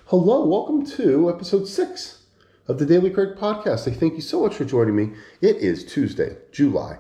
Hello, welcome to episode 6 of the Daily Craig Podcast. I thank you so much for joining me. It is Tuesday, July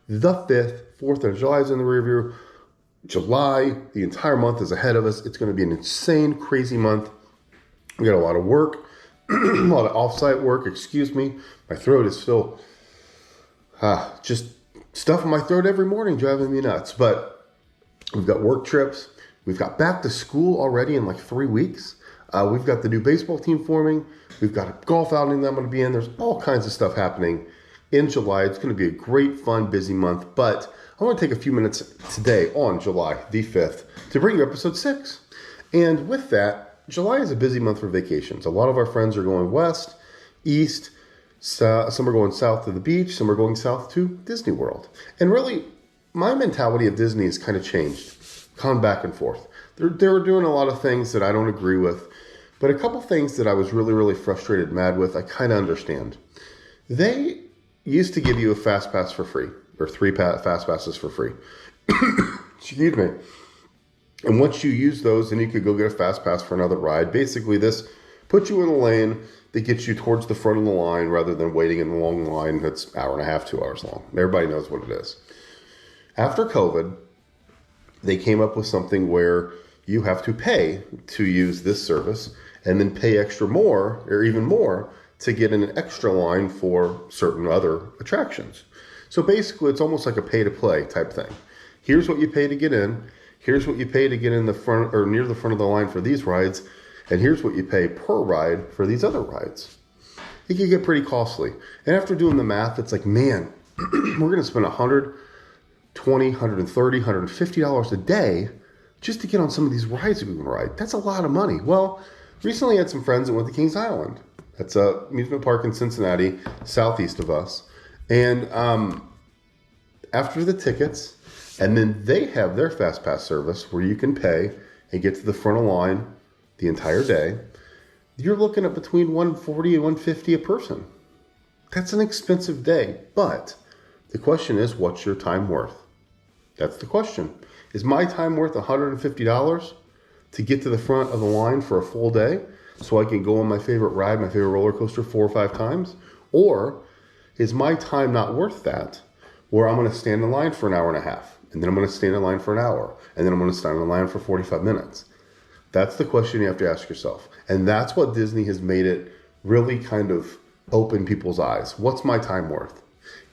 the 5th. 4th of July is in the rearview. July, the entire month is ahead of us. It's going to be an insane, crazy month. We got a lot of work, a lot of off-site work. Excuse me. My throat is still just stuff in my throat every morning driving me nuts. But we've got work trips. We've got back to school already in like 3 weeks. We've got the new baseball team forming. We've got a golf outing that I'm going to be in. There's all kinds of stuff happening in July. It's going to be a great, fun, busy month. But I want to take a few minutes today on July the 5th to bring you episode 6. And with that, July is a busy month for vacations. A lot of our friends are going west, east. Some are going south to the beach. Some are going south to Disney World. And really, my mentality of Disney has kind of changed, gone back and forth. They're doing a lot of things that I don't agree with. But a couple things that I was really, really frustrated, mad with, I kind of understand. They used to give you a fast pass for free, or 3 fast passes for free. Excuse me. And once you use those, then you could go get a fast pass for another ride. Basically, this puts you in a lane that gets you towards the front of the line rather than waiting in a long line that's an hour and a half, 2 hours long. Everybody knows what it is. After COVID, they came up with something where you have to pay to use this service and then pay extra more or even more to get in an extra line for certain other attractions. So basically, it's almost like a pay-to-play type thing. Here's what you pay to get in. Here's what you pay to get in the front or near the front of the line for these rides. And here's what you pay per ride for these other rides. It can get pretty costly. And after doing the math, it's like, man, we're going to spend $120, $130, $150 a day just to get on some of these rides we can ride. That's a lot of money. Well, recently I had some friends that went to Kings Island. That's a amusement park in Cincinnati, southeast of us. And after the tickets, and then they have their Fast Pass service where you can pay and get to the front of the line the entire day. You're looking at between $140 and $150 a person. That's an expensive day. But the question is, what's your time worth? That's the question. Is my time worth $150 to get to the front of the line for a full day so I can go on my favorite ride, my favorite roller coaster 4 or 5 times? Or is my time not worth that where I'm going to stand in line for an hour and a half, and then I'm going to stand in line for an hour, and then I'm going to stand in line for 45 minutes? That's the question you have to ask yourself. And that's what Disney has made it really kind of open people's eyes. What's my time worth?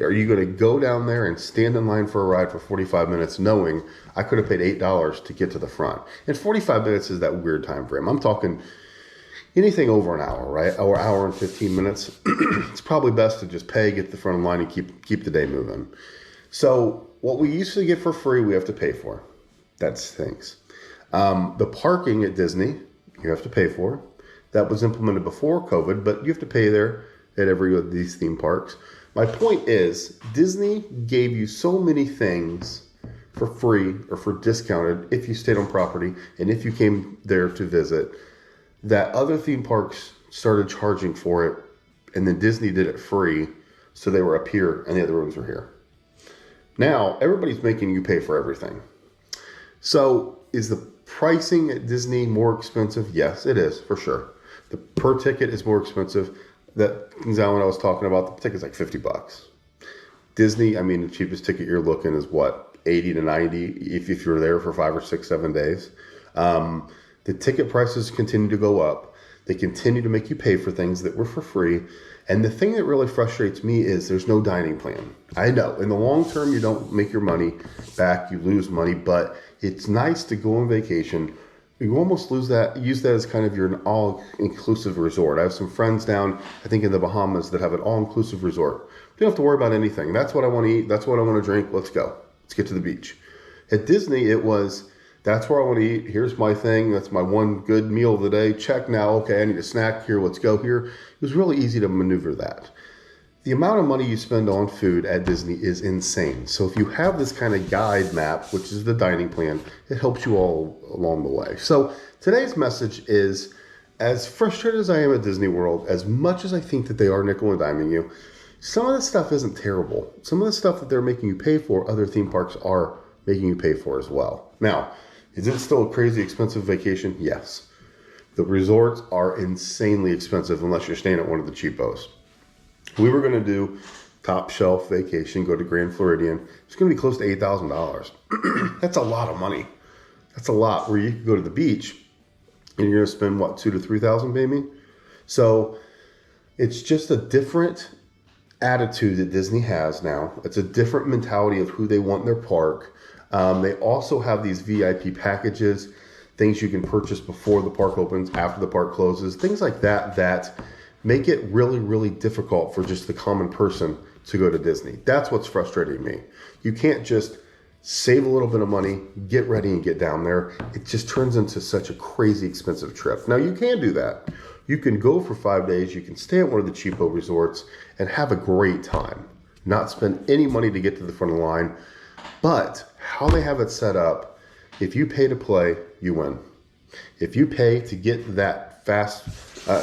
Are you going to go down there and stand in line for a ride for 45 minutes knowing I could have paid $8 to get to the front? And 45 minutes is that weird time frame. I'm talking anything over an hour, right? Or hour and 15 minutes. It's probably best to just pay, get to the front of the line, and keep the day moving. So what we used to get for free, we have to pay for. That's things. The parking at Disney, you have to pay for. That was implemented before COVID, but you have to pay there at every of these theme parks. My point is, Disney gave you so many things for free or for discounted if you stayed on property and if you came there to visit, that other theme parks started charging for it, and then Disney did it free, so they were up here and the other rooms were here. Now, everybody's making you pay for everything. So, is the pricing at Disney more expensive? Yes, it is, for sure. The per ticket is more expensive. That Kings Island I was talking about, the ticket's like $50. Disney, I mean, the cheapest ticket you're looking is what, 80 to 90 if you're there for 5 or 6, 7 days. The ticket prices continue to go up. They continue to make you pay for things that were for free. And the thing that really frustrates me is there's no dining plan. I know in the long term, you don't make your money back, you lose money, but it's nice to go on vacation. You almost use that as kind of your all-inclusive resort. I have some friends down, I think in the Bahamas, that have an all-inclusive resort. You don't have to worry about anything. That's what I want to eat. That's what I want to drink. Let's go. Let's get to the beach. At Disney, it was, that's where I want to eat. Here's my thing. That's my one good meal of the day. Check now. Okay, I need a snack here. Let's go here. It was really easy to maneuver that. The amount of money you spend on food at Disney is insane. So if you have this kind of guide map, which is the dining plan, it helps you all along the way. So today's message is, as frustrated as I am at Disney World, as much as I think that they are nickel and diming you, some of the stuff isn't terrible. Some of the stuff that they're making you pay for, other theme parks are making you pay for as well. Now, is it still a crazy expensive vacation? Yes. The resorts are insanely expensive unless you're staying at one of the cheapos. We were going to do top shelf vacation, go to Grand Floridian. It's going to be close to $8,000. That's a lot of money. That's a lot where you could go to the beach and you're going to spend, what, $2,000 to $3,000 maybe? So it's just a different attitude that Disney has now. It's a different mentality of who they want in their park. They also have these VIP packages, things you can purchase before the park opens, after the park closes, things like that that make it really, really difficult for just the common person to go to Disney. That's what's frustrating me. You can't just save a little bit of money, get ready and get down there. It just turns into such a crazy expensive trip. Now you can do that. You can go for 5 days. You can stay at one of the cheapo resorts and have a great time. Not spend any money to get to the front of the line. But how they have it set up, if you pay to play, you win. If you pay to get that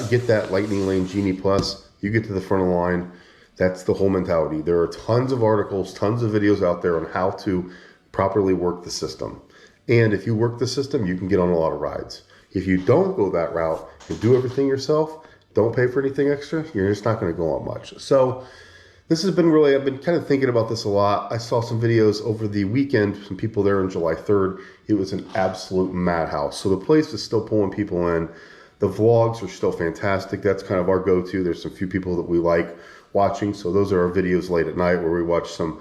get that Lightning Lane Genie Plus, you get to the front of the line. That's the whole mentality. There are tons of articles, tons of videos out there on how to properly work the system. And if you work the system, you can get on a lot of rides. If you don't go that route and do everything yourself, don't pay for anything extra, you're just not going to go on much. So this has been really, I've been kind of thinking about this a lot. I saw some videos over the weekend, some people there on July 3rd. It was an absolute madhouse. So the place is still pulling people in. The vlogs are still fantastic. That's kind of our go-to. There's some few people that we like watching. So those are our videos late at night where we watch some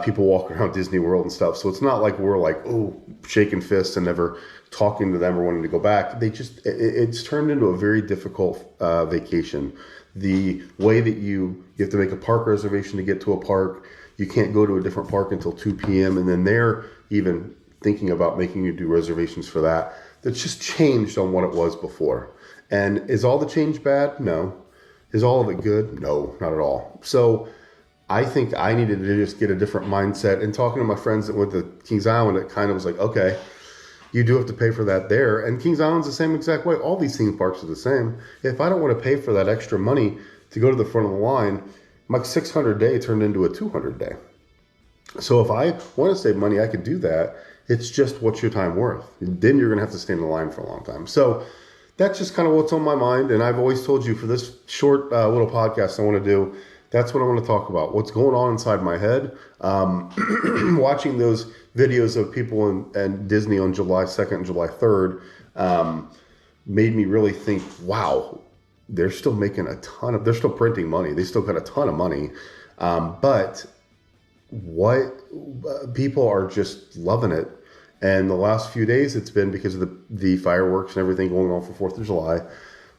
people walking around Disney World and stuff. So it's not like we're like, oh, shaking fists and never talking to them or wanting to go back. They just, it's turned into a very difficult vacation. The way that you have to make a park reservation to get to a park. You can't go to a different park until 2 p.m. And then they're even thinking about making you do reservations for that. That's just changed on what it was before. And is all the change bad? No. Is all of it good? No, not at all. So I think I needed to just get a different mindset. And talking to my friends that went to Kings Island, it kind of was like, okay, you do have to pay for that there. And Kings Island's the same exact way. All these theme parks are the same. If I don't want to pay for that extra money to go to the front of the line, my 600 day turned into a 200 day. So if I want to save money, I could do that. It's just what's your time worth? Then you're going to have to stay in the line for a long time. So that's just kind of what's on my mind. And I've always told you for this short little podcast I want to do, that's what I want to talk about. What's going on inside my head. Watching those videos of people in Disney on July 2nd and July 3rd made me really think, wow, they're still making they're still printing money. They still got a ton of money. But people are just loving it. And the last few days, it's been because of the fireworks and everything going on for 4th of July.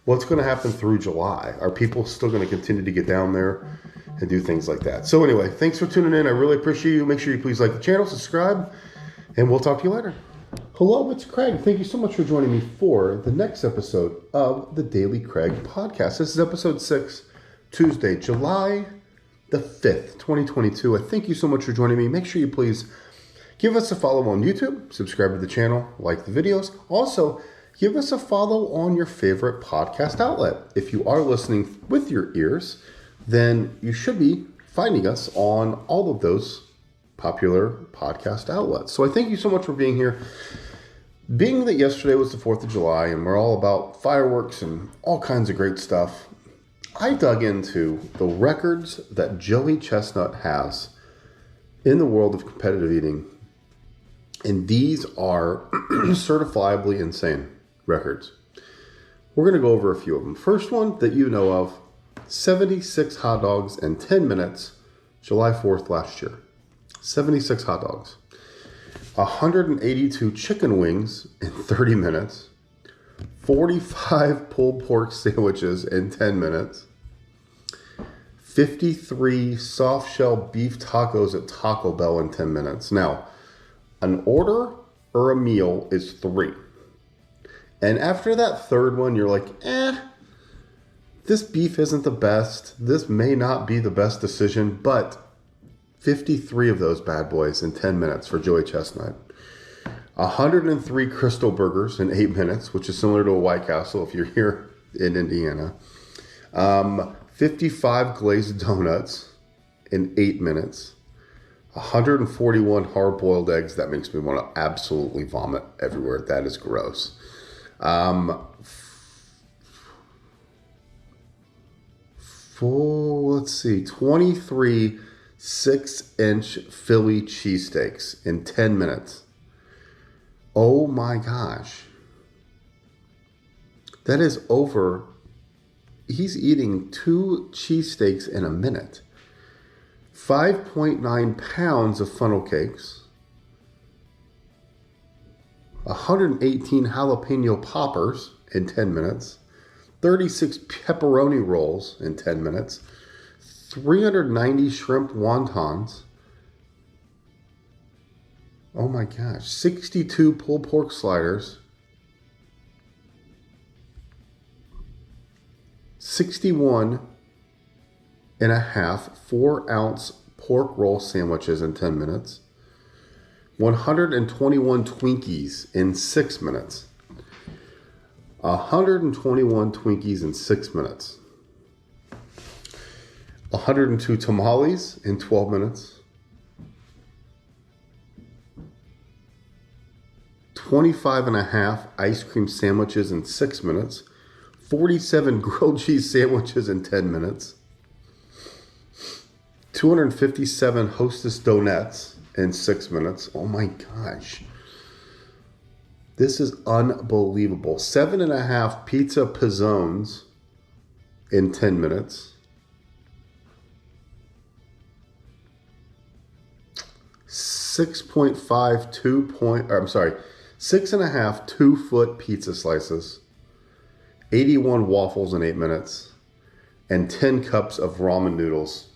What's going to happen through July? Are people still going to continue to get down there and do things like that? So anyway, thanks for tuning in. I really appreciate you. Make sure you please like the channel, subscribe, and we'll talk to you later. Hello, it's Craig. Thank you so much for joining me for the next episode of the Daily Craig Podcast. This is episode 6, Tuesday, July the 5th, 2022. I thank you so much for joining me. Make sure you please give us a follow on YouTube, subscribe to the channel, like the videos. Also, give us a follow on your favorite podcast outlet. If you are listening with your ears, then you should be finding us on all of those popular podcast outlets. So I thank you so much for being here. Being that yesterday was the 4th of July and we're all about fireworks and all kinds of great stuff, I dug into the records that Joey Chestnut has in the world of competitive eating. And these are certifiably insane records. We're going to go over a few of them. First one that you know of, 76 hot dogs in 10 minutes, July 4th last year. 76 hot dogs. 182 chicken wings in 30 minutes. 45 pulled pork sandwiches in 10 minutes. 53 soft shell beef tacos at Taco Bell in 10 minutes. Now, an order or a meal is 3. And after that third one, you're like, this beef isn't the best. This may not be the best decision, but 53 of those bad boys in 10 minutes for Joey Chestnut. 103 Crystal Burgers in 8 minutes, which is similar to a White Castle if you're here in Indiana. 55 glazed donuts in 8 minutes. 141 hard-boiled eggs. That makes me want to absolutely vomit everywhere. That is gross. let's see, 23 6-inch Philly cheesesteaks in 10 minutes. Oh my gosh. That is over. He's eating 2 cheesesteaks in a minute. 5.9 pounds of funnel cakes. 118 jalapeno poppers in 10 minutes. 36 pepperoni rolls in 10 minutes. 390 shrimp wontons. Oh my gosh. 62 pulled pork sliders. 61 and a half 4-ounce pork roll sandwiches in 10 minutes. 121 Twinkies in 6 minutes. 121 Twinkies in 6 minutes. 102 tamales in 12 minutes. 25 and a half ice cream sandwiches in 6 minutes. 47 grilled cheese sandwiches in 10 minutes. 257 Hostess donuts in 6 minutes. Oh my gosh. This is unbelievable. 7.5 pizza pizzones in 10 minutes. 6.5 6.5 2-foot pizza slices. 81 waffles in 8 minutes. And 10 cups of ramen noodles.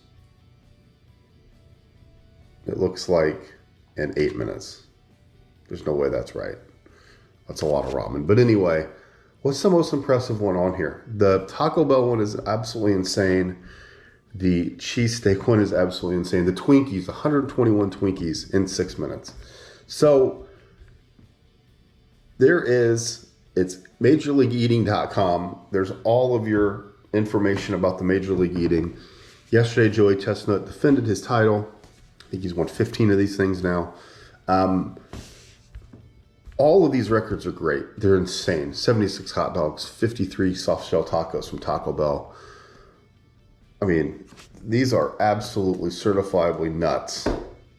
It looks like in 8 minutes. There's no way that's right. That's a lot of ramen. But anyway, what's the most impressive one on here? The Taco Bell one is absolutely insane. The cheesesteak one is absolutely insane. The Twinkies, 121 Twinkies in 6 minutes. So it's MajorLeagueEating.com. There's all of your information about the Major League Eating. Yesterday, Joey Chestnut defended his title. I think he's won 15 of these things now. All of these records are great. They're insane. 76 hot dogs, 53 soft shell tacos from Taco Bell. I mean, these are absolutely certifiably nuts.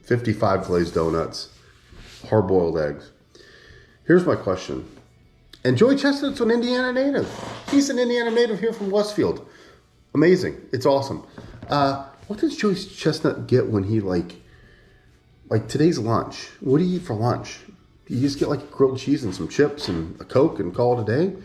55 glazed donuts, hard-boiled eggs. Here's my question. And Joey Chestnut's an Indiana native. He's an Indiana native here from Westfield. Amazing. It's awesome. What does Joey Chestnut get when he like today's lunch? What do you eat for lunch? Do you just get like grilled cheese and some chips and a Coke and call it a day?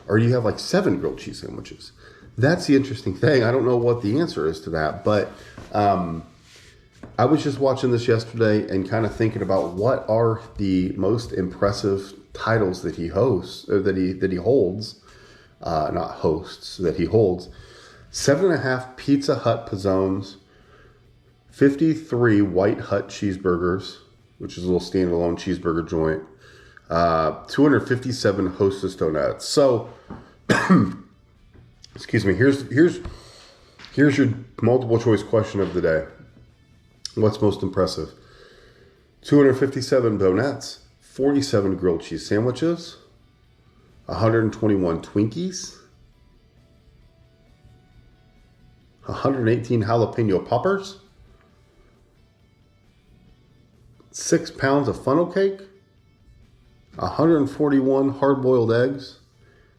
Or do you have like 7 grilled cheese sandwiches? That's the interesting thing. I don't know what the answer is to that, but I was just watching this yesterday and kind of thinking about what are the most impressive titles that he hosts, or that he holds, not hosts, that he holds. 7.5 Pizza Hut pizzones, 53 White Hut cheeseburgers, which is a little standalone cheeseburger joint, 257 Hostess donuts. So, excuse me. Here's your multiple choice question of the day. What's most impressive? 257 donuts, 47 grilled cheese sandwiches, 121 Twinkies, 118 jalapeno poppers, 6 pounds of funnel cake, 141 hard-boiled eggs,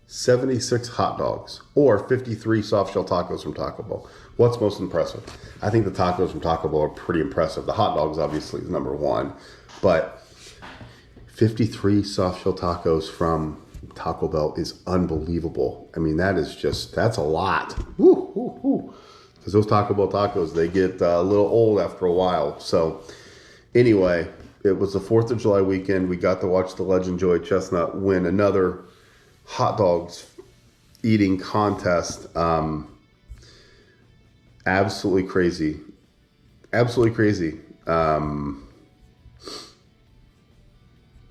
76 hot dogs, or 53 soft shell tacos from Taco Bell. What's most impressive? I think the tacos from Taco Bell are pretty impressive. The hot dogs obviously is number one, but 53 soft shell tacos from Taco Bell is unbelievable. I mean, that's a lot. Because those Taco Bell tacos, they get a little old after a while. So anyway, it was the 4th of July weekend. We got to watch the legend Joey Chestnut win another hot dogs eating contest. Absolutely crazy. Absolutely crazy.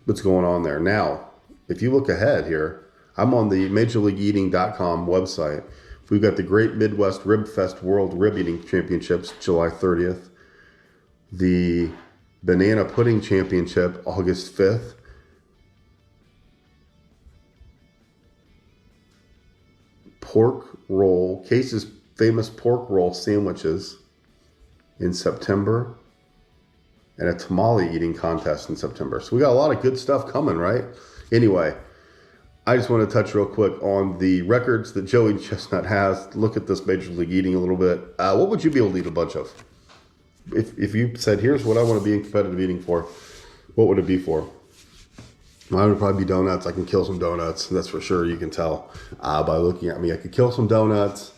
What's going on there? Now, if you look ahead here, I'm on the MajorLeagueEating.com website. We've got the Great Midwest Rib Fest World Rib Eating Championships, July 30th. The Banana Pudding Championship, August 5th. Pork roll, cases famous pork roll sandwiches in September, and a tamale eating contest in September. So we got a lot of good stuff coming, right? Anyway, I just want to touch real quick on the records that Joey Chestnut has. Look at this Major League Eating a little bit. What would you be able to eat a bunch of? If you said, here's what I want to be in competitive eating for, what would it be for? Mine would probably be donuts. I can kill some donuts. That's for sure. You can tell by looking at me. I could kill some donuts.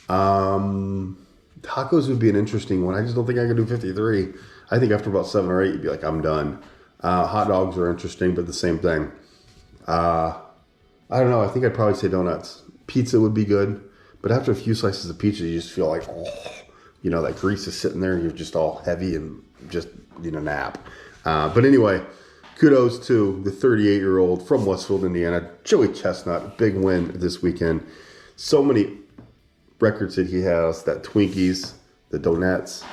Tacos would be an interesting one. I just don't think I could do 53. I think after about 7 or 8, you'd be like, I'm done. Hot dogs are interesting, but the same thing. I don't know. I think I'd probably say donuts. Pizza would be good. But after a few slices of pizza, you just feel like, that grease is sitting there. You're just all heavy and just need a nap. But anyway, kudos to the 38-year-old from Westfield, Indiana, Joey Chestnut. Big win this weekend. So many records that he has. That Twinkies, the donuts,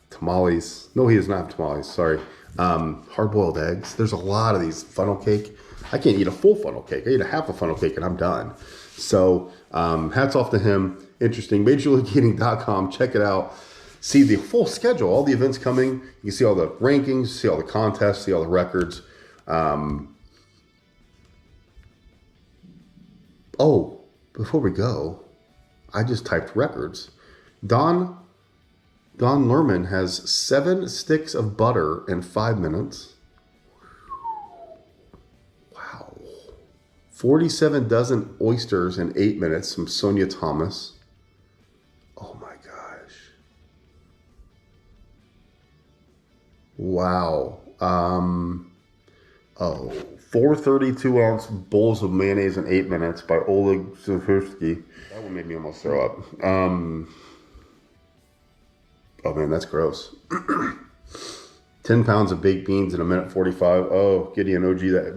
tamales. No, he does not have tamales. Sorry. Hard-boiled eggs. There's a lot of these. Funnel cake. I can't eat a full funnel cake. I eat a half a funnel cake and I'm done. So hats off to him. Interesting. MajorLeagueEating.com. Check it out. See the full schedule. All the events coming. You can see all the rankings. See all the contests. See all the records. Before we go, I just typed records. Don Lerman has 7 sticks of butter in 5 minutes. Wow. 47 dozen oysters in 8 minutes from Sonia Thomas. Oh my gosh. Wow. 4 32-ounce bowls of mayonnaise in 8 minutes by Oleg Zafursky. That one made me almost throw up. Oh man, that's gross. 10 pounds of baked beans in 1:45. Oh, Gideon OG, that.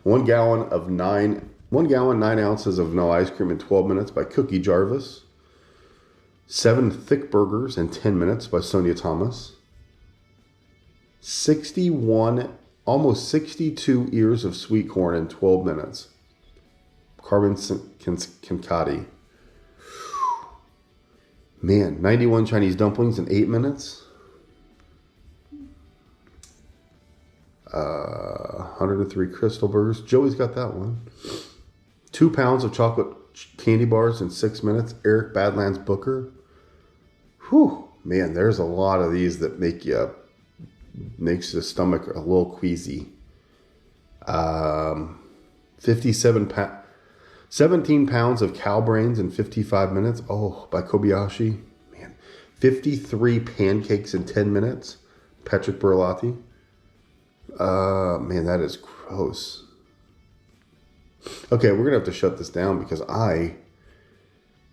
1 gallon, 9 ounces of vanilla ice cream in 12 minutes by Cookie Jarvis. 7 thick burgers in 10 minutes by Sonia Thomas. almost 62 ears of sweet corn in 12 minutes. Carmen Kincati. Man, 91 Chinese dumplings in 8 minutes. 103 crystal burgers. Joey's got that one. 2 pounds of chocolate candy bars in 6 minutes. Eric Badlands Booker. Whew. Man, there's a lot of these that makes the stomach a little queasy. 17 pounds of cow brains in 55 minutes. Oh, by Kobayashi. Man. 53 pancakes in 10 minutes. Patrick Berlotti. Man, that is gross. Okay, we're going to have to shut this down because I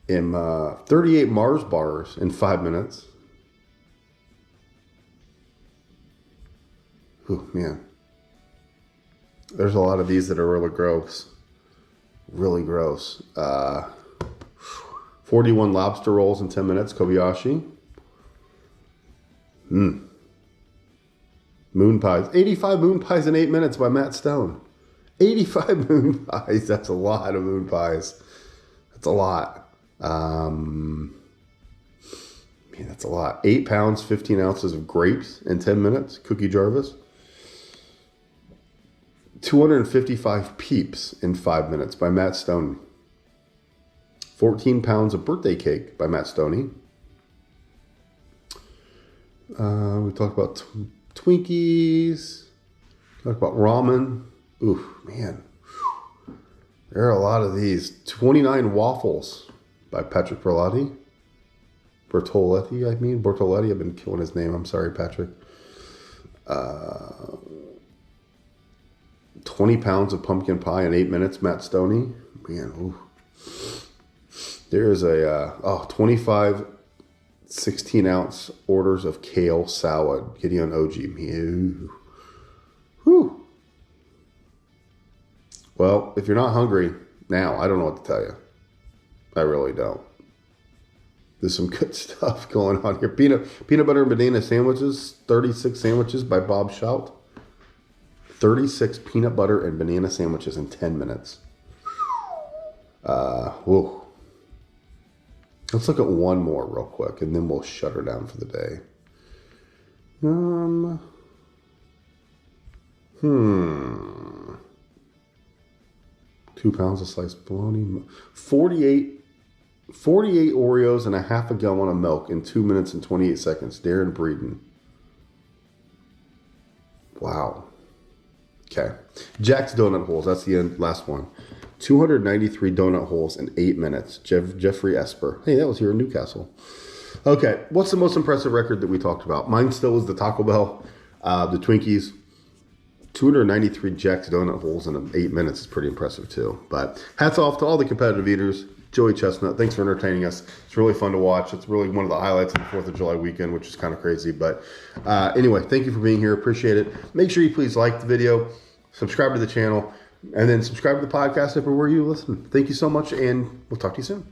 am 38 Mars bars in 5 minutes. Oh, man. There's a lot of these that are really gross. Really gross. 41 lobster rolls in 10 minutes. Kobayashi. Moon pies. 85 moon pies in 8 minutes by Matt Stone. 85 moon pies. That's a lot of moon pies. That's a lot. Man, that's a lot. 8 pounds, 15 ounces of grapes in 10 minutes. Cookie Jarvis. 255 peeps in 5 minutes by Matt Stoney. 14 pounds of birthday cake by Matt Stoney. We talked about Twinkies. Talked about ramen. Ooh, man. There are a lot of these. 29 waffles by Patrick Berlotti. Bertoletti. I've been killing his name. I'm sorry, Patrick. 20 pounds of pumpkin pie in 8 minutes, Matt Stoney. Man, ooh. There's a 25 16-ounce orders of kale salad. Gideon OG. Whew. Well, if you're not hungry now, I don't know what to tell you. I really don't. There's some good stuff going on here. Peanut butter and banana sandwiches. 36 sandwiches by Bob Shout. 36 peanut butter and banana sandwiches in 10 minutes. Whoa. Let's look at one more real quick, and then we'll shut her down for the day. 2 pounds of sliced bologna. 48 Oreos and a half a gallon of milk in 2 minutes and 28 seconds. Darren Breeden. Wow. Okay. Jack's Donut Holes. That's the end. Last one. 293 donut holes in 8 minutes. Jeffrey Esper. Hey, that was here in Newcastle. Okay. What's the most impressive record that we talked about? Mine still is the Taco Bell, the Twinkies. 293 Jack's Donut Holes in 8 minutes is pretty impressive too. But hats off to all the competitive eaters. Joey Chestnut, thanks for entertaining us. It's really fun to watch. It's really one of the highlights of the 4th of July weekend, which is kind of crazy. But anyway, thank you for being here. Appreciate it. Make sure you please like the video, subscribe to the channel, and then subscribe to the podcast everywhere you listen. Thank you so much, and we'll talk to you soon.